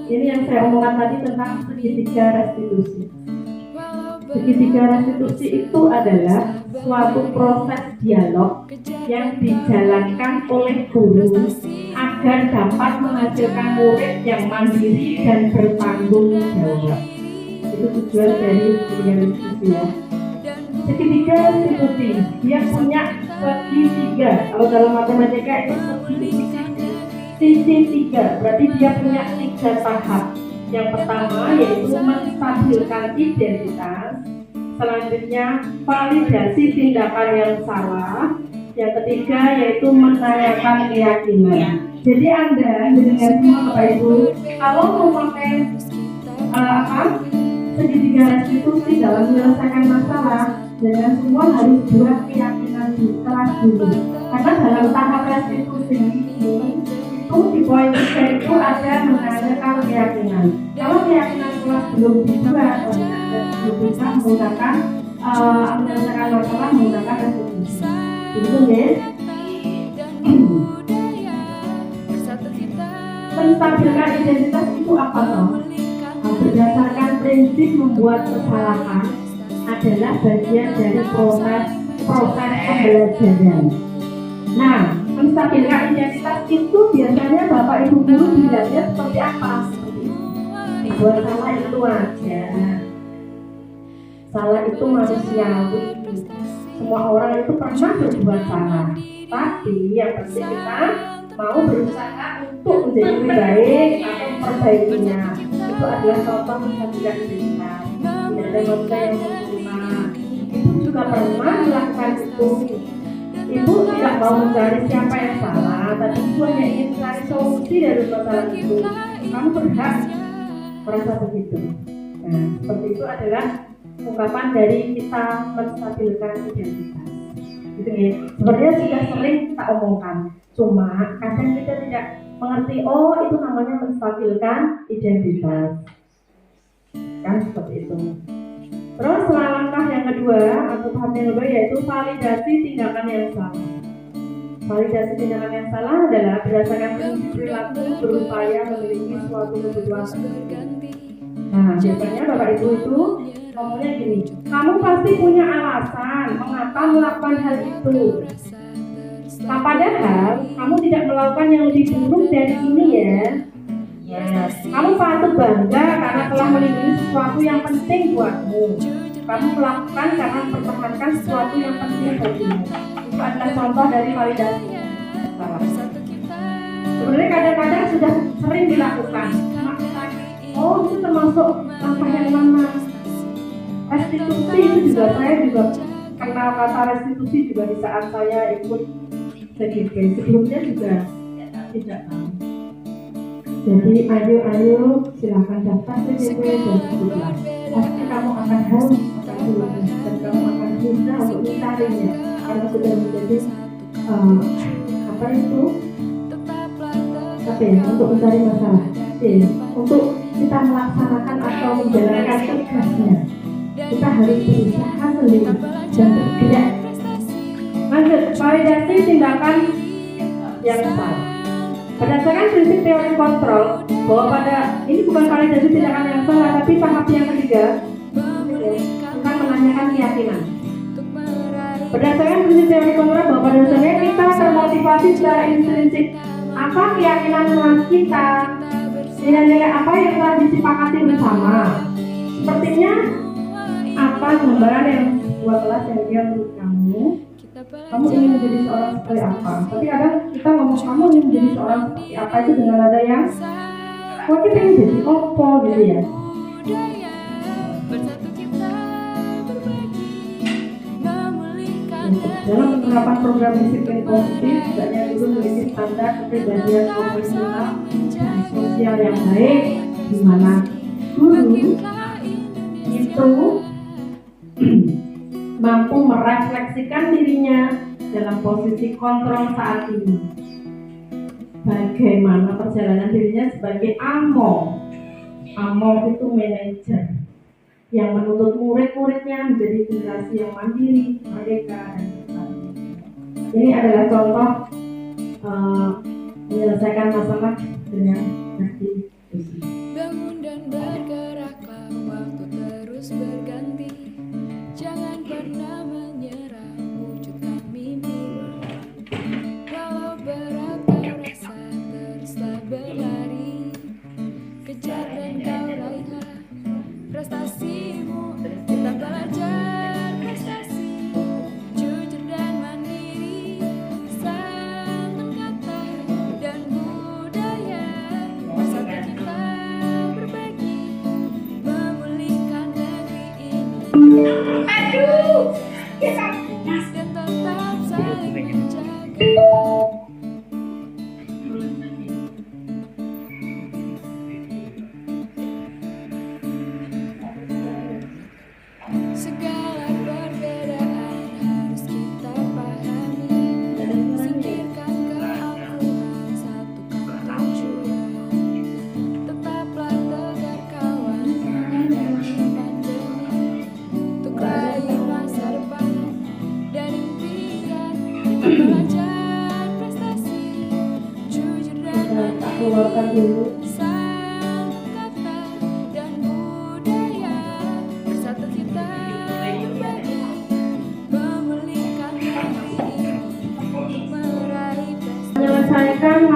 Ini yang saya omongkan tadi tentang segitiga restitusi. Segitiga restitusi itu adalah suatu proses dialog yang dijalankan oleh guru agar dapat menghasilkan murid yang mandiri dan bertanggung jawab. Itu tujuan dari segitiga restitusi ya. Segitiga restitusi dia punya segitiga. Kalau dalam matematika itu segitiga. Sisi 3, berarti dia punya 3 tahap. Yang pertama yaitu menstabilkan identitas, selanjutnya validasi tindakan yang salah, yang ketiga yaitu menanyakan keyakinan. Jadi Anda dengan semua Bapak Ibu, kalau memakai segitiga restitusi dalam menyelesaikan masalah, dengan semua harus buat keyakinan di kelas dulu. Karena dalam tahap restitusi di poin 3 itu ada menanyakan keyakinan. Kalau keyakinan kelas belum dibuat, belum bisa menggunakan menyelesaikan masalah menggunakan restitusi. Begitu ya. Menstabilkan identitas itu apa toh? Berdasarkan prinsip membuat kesalahan adalah bagian dari proses pembelajaran. Nah, menstabilkan identitas itu biasanya Bapak Ibu guru bilangnya seperti apa? Buat salah itu aja. Salah itu manusiawi. Semua orang itu pernah berbuat salah. Tapi yang penting kita mau berusaha untuk menjadi lebih baik atau memperbaikinya. Itu adalah contoh menstabilkan identitas. Tidak ada manusia yang sempurna. Ibu juga pernah melakukan itu. Ibu tidak mau mencari siapa yang salah, tapi ibu hanya ingin mencari solusi dari masalah itu. Kamu berhak merasa begitu. Nah, seperti itu adalah ungkapan dari kita menstabilkan identitas. Gitu ya. Sebenarnya sudah sering kita omongkan, cuma kadang kita tidak mengerti. Oh, itu namanya menstabilkan identitas. Kan seperti itu. Terus langkah yang kedua atau tahap yang kedua yaitu validasi tindakan yang salah. Validasi tindakan yang salah adalah berdasarkan prinsip perilaku berupaya memiliki suatu kebutuhan tertentu. Nah, biasanya Bapak Ibu itu ngomongnya gini, kamu pasti punya alasan mengapa melakukan hal itu. Nah, padahal kamu tidak melakukan yang lebih buruk dari ini ya. Nah, kamu patut bangga karena telah melindungi sesuatu yang penting buatmu. Kamu melakukan karena mempertahankan sesuatu yang penting bagimu. Itu adalah contoh dari validasi salah. Sebenarnya kadang-kadang sudah sering dilakukan. Oh, itu termasuk langkah yang mana? Restitusi itu juga, saya juga kenal kata restitusi juga di saat saya ikut CGP. Sebelumnya juga tidak tahu. Jadi ayo silahkan daftar CGP dan sebutlah. Pasti kamu akan harus dan kamu akan bisa untuk mencarinya karena sudah menjadi untuk mencari masalah. Untuk kita melaksanakan atau menjalankan tugasnya, kita harus berusaha sendiri dan bergerak. Lanjut, validasi tindakan yang salah. Berdasarkan prinsip teori kontrol bahwa pada ini bukan validasi tindakan yang salah, tapi tahap yang ketiga tentang menanyakan keyakinan. Berdasarkan prinsip teori kontrol bahwa pada dasarnya kita termotivasi secara intrinsik. Apa keyakinan kita? Nilai-nilai apa yang telah disepakati bersama? Sepertinya apa gambaran yang buat kelas yang dia menurut kamu ingin menjadi seorang seperti apa? Tapi kadang kita ngomong kamu ingin menjadi seorang seperti apa itu dengan nada yang kok kita ingin jadi opo gitu ya. Dalam penerapan program disiplin positif, hendaknya guru memiliki standar kepribadian profesional dan sosial yang baik, di mana guru itu mampu merefleksikan dirinya dalam posisi kontrol saat ini. Bagaimana perjalanan dirinya sebagai AMO. AMO itu manajer yang menuntut murid-muridnya menjadi generasi yang mandiri, merdeka, dan sebagainya. Ini adalah contoh menyelesaikan masalah dengan restitusi. Bangun dan bergeraklah, waktu terus berganti. Jangan pernah menyerah, wujudkan mimpi. Walau berat kau rasa, teruslah berlari. Kejar dan kau raihlah prestasimu. Kita belajar prestasi, jujur dan mandiri. Santun kata dan budaya, bersatu kita berbagi, memulihkan negeri ini. Aduh, Dan tetap saling menjaga.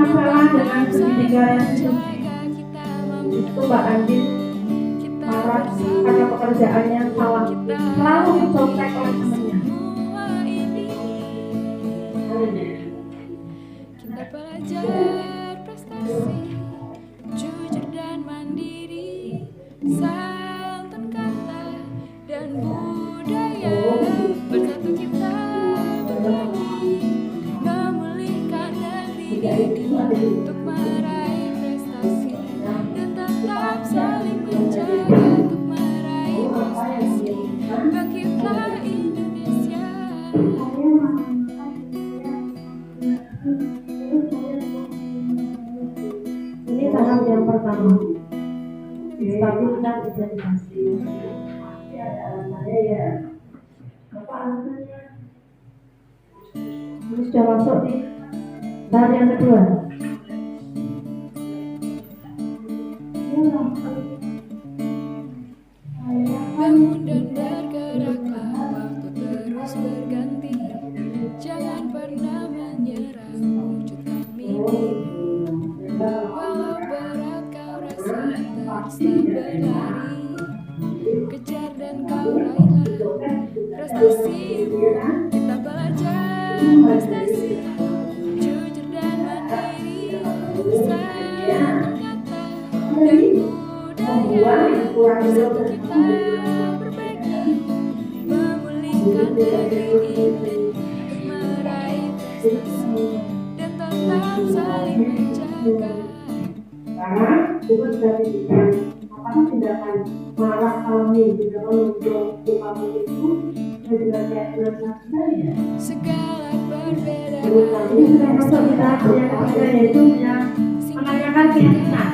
masalah dengan pendidikan itu Mbak Andin marah karena pekerjaannya salah, selalu dicontek oleh temannya. Kita belajar prestasi, jujur dan mandiri, santun kata dan budaya, bersatu kita berbagi, memulihkan negeri ini untuk meraih prestasi dan tetap saling menjaga untuk meraih prestasi. Bangkitlah Indonesia. Ini tahap yang pertama, stabilkan identifikasi. Pasti ada alasannya ya. Apa alasannya? Ini sudah masuk nih tahap yang kedua. Bangun dan bergeraklah, waktu terus berganti. Jangan pernah menyerah, wujudkan mimpi. Walau berat kau rasa, terus tak berlari. Kejar dan kau raihlah prestasi. Kita belajar prestasi, jujur dan mandiri, santun kata dan budaya, bersatu kita berbagi, memulihkan negeri ini untuk meraih prestasi dan tetap saling menjaga. Karena bukan dari kita, apakah tindakan marah kami, tindakan untuk kamu itu sudah kayak saya. Segala perbedaan Terus kami sudah masuk di tahap yang ketiga, yaitu yang menanyakan keyakinan.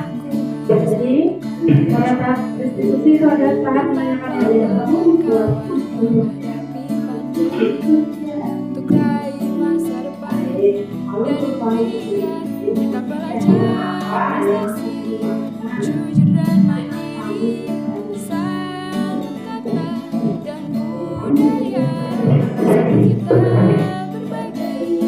Jadi pada tahap restitusi itu ada tahap menanyakan keyakinan. untuk raih masa depan dan pendidikan. Kita belajar prestasi, jujur dan mandiri, santun kata dan budaya, bersatu kita berbagi,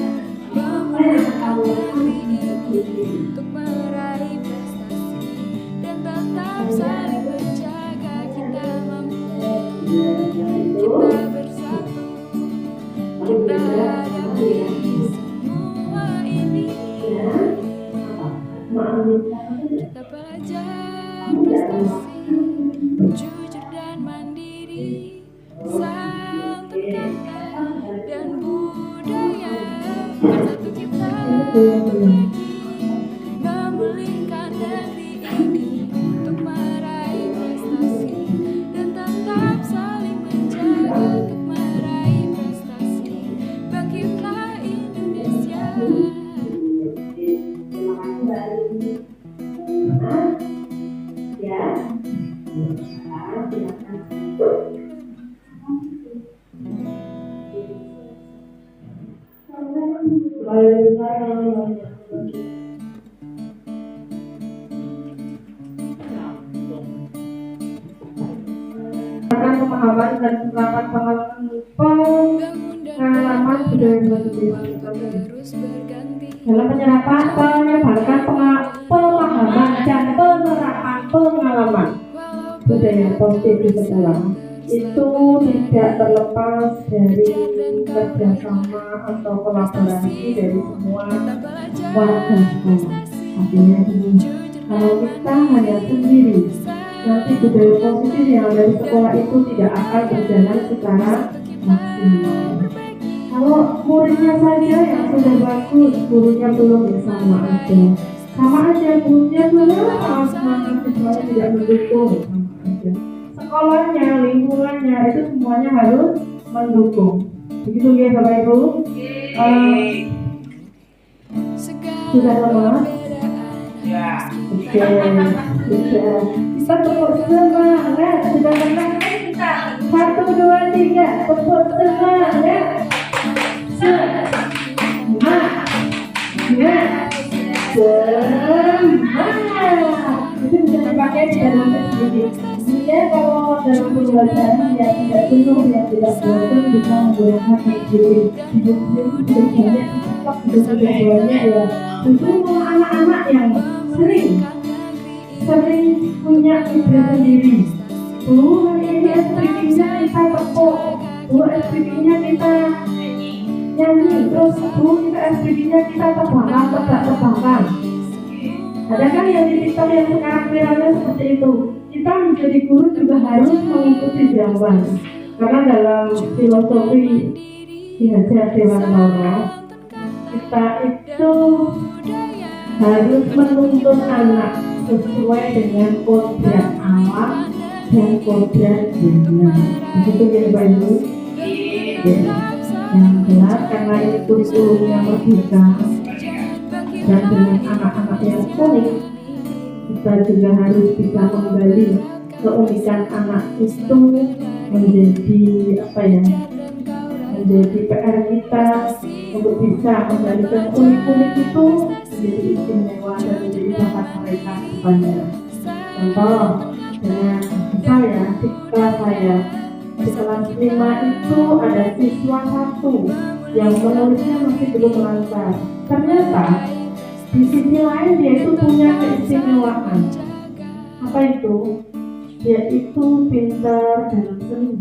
memulihkan negeri ini untuk meraih prestasi dan tetap saling menjaga. Kita mampu, kita bersatu, kita hadapi semua ini. Kita belajar prestasi, jujur dan mandiri, santun kata dan budaya, bersatu kita berbagi, memulihkan negeri ini untuk meraih prestasi dan tetap saling menjaga untuk meraih prestasi. Bangkitlah Indonesia. Pemahaman dan penerapan pengalaman budaya Terus berganti. dalam penyerapan, penyebarkan pemahaman dan penerapan pengalaman budaya positif di sekolah itu tidak terlepas dari kerjasama atau kolaborasi dari semua warga sekolah. Artinya ini, kalau kita hanya sendiri, nanti budaya positif yang ada di sekolah itu tidak akan berjalan secara maksimal. Kalau muridnya saja yang sudah bagus, gurunya belum, ya sama aja. Sama aja, gurunya belum, semangat siswanya tidak mendukung, sama aja. Sekolahnya, lingkungannya itu semuanya harus mendukung. Begitu ya Bapak Ibu. Sudah lemas? Oke, sudah. Kita tepuk semangat. Sudah tenang kita. 1, 2, 3, tepuk semangat. Semangat. Itu bisa dipakai pakai di dalam sedikit. Kemudian kalau dalam pembelajaran yang tidak jenuh, yang tidak bosan, bisa menggunakan sedikit. Hidup itu sudah banyak TikTok, sudah banyak ya. Justru anak-anak yang sering punya ide sendiri. Hari ini SPP-nya kita tepuk, SPP-nya kita nyanyi, terus kita SPP-nya kita tebak-tebakan. Ada kan yang di TikTok yang sekarang viralnya seperti itu. Kita menjadi guru juga harus mengikuti zaman. Karena dalam filosofi Ki Hajar Dewantara, kita itu harus menuntun anak sesuai dengan kodrat alam dan kodrat dunia. Begitu ya Pak Ibu? Yang jelas karena ini kurikulumnya merdeka dan dengan anak-anak yang unik, kita juga harus bisa menggali keunikan anak itu menjadi menjadi PR kita untuk bisa menjadikan unik-unik itu menjadi istimewa dan menjadi bakat mereka kedepannya. Contoh dengan saya di kelas saya di kelas 5 itu ada siswa satu yang menulisnya masih belum lancar. Ternyata di sisi lain dia itu punya keistimewaan. Apa itu? Dia itu pintar dalam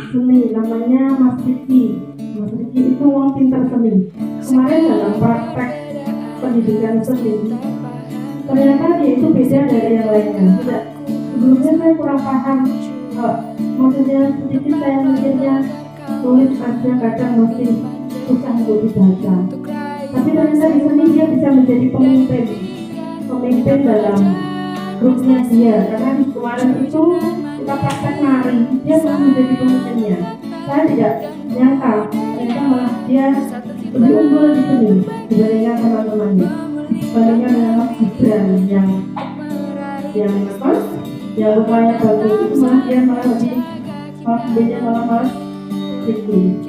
seni, namanya Mas Riki. Mas Riki itu orang pintar seni. Kemarin dalam praktek pendidikan seni, ternyata dia itu beda dari yang lainnya. Tidak, sebelumnya saya kurang paham. Maksudnya sedikit saya mikirnya tulis aja kadang masih susah untuk dibaca. Tapi ternyata di sini dia bisa menjadi pemimpin dalam grupnya dia. Karena di kemarin itu kita praktek nari, dia malah menjadi pemimpinnya. Saya tidak nyangka, ternyata malah dia lebih unggul di sini dibandingkan teman-temannya. Dibandingkan dengan Mas Gibran yang rupanya bagus itu malah dia lebih malah tinggi.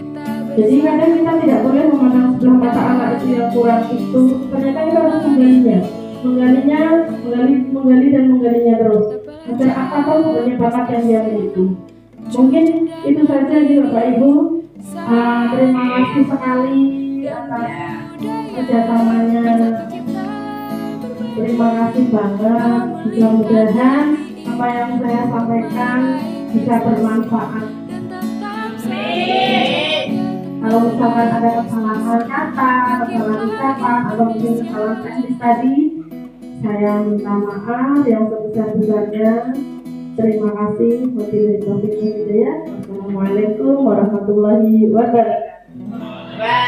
Jadi kadang kita tidak boleh memandang sebelah mata anak itu yang kurang itu. Ternyata kita harus menggalinya terus. Agar apa tahu sebenarnya bakat yang dia miliki. Mungkin itu saja di Bapak Ibu. Terima kasih sekali atas kerjasamanya. Terima kasih banget. Mudah-mudahan apa yang saya sampaikan bisa bermanfaat. Kalau misalkan ada kesalahan kata, kesalahan ucapan, atau mungkin kesalahan teknis tadi, saya minta maaf yang sebesar-besarnya. Terima kasih. Wassalamualaikum warahmatullahi wabarakatuh.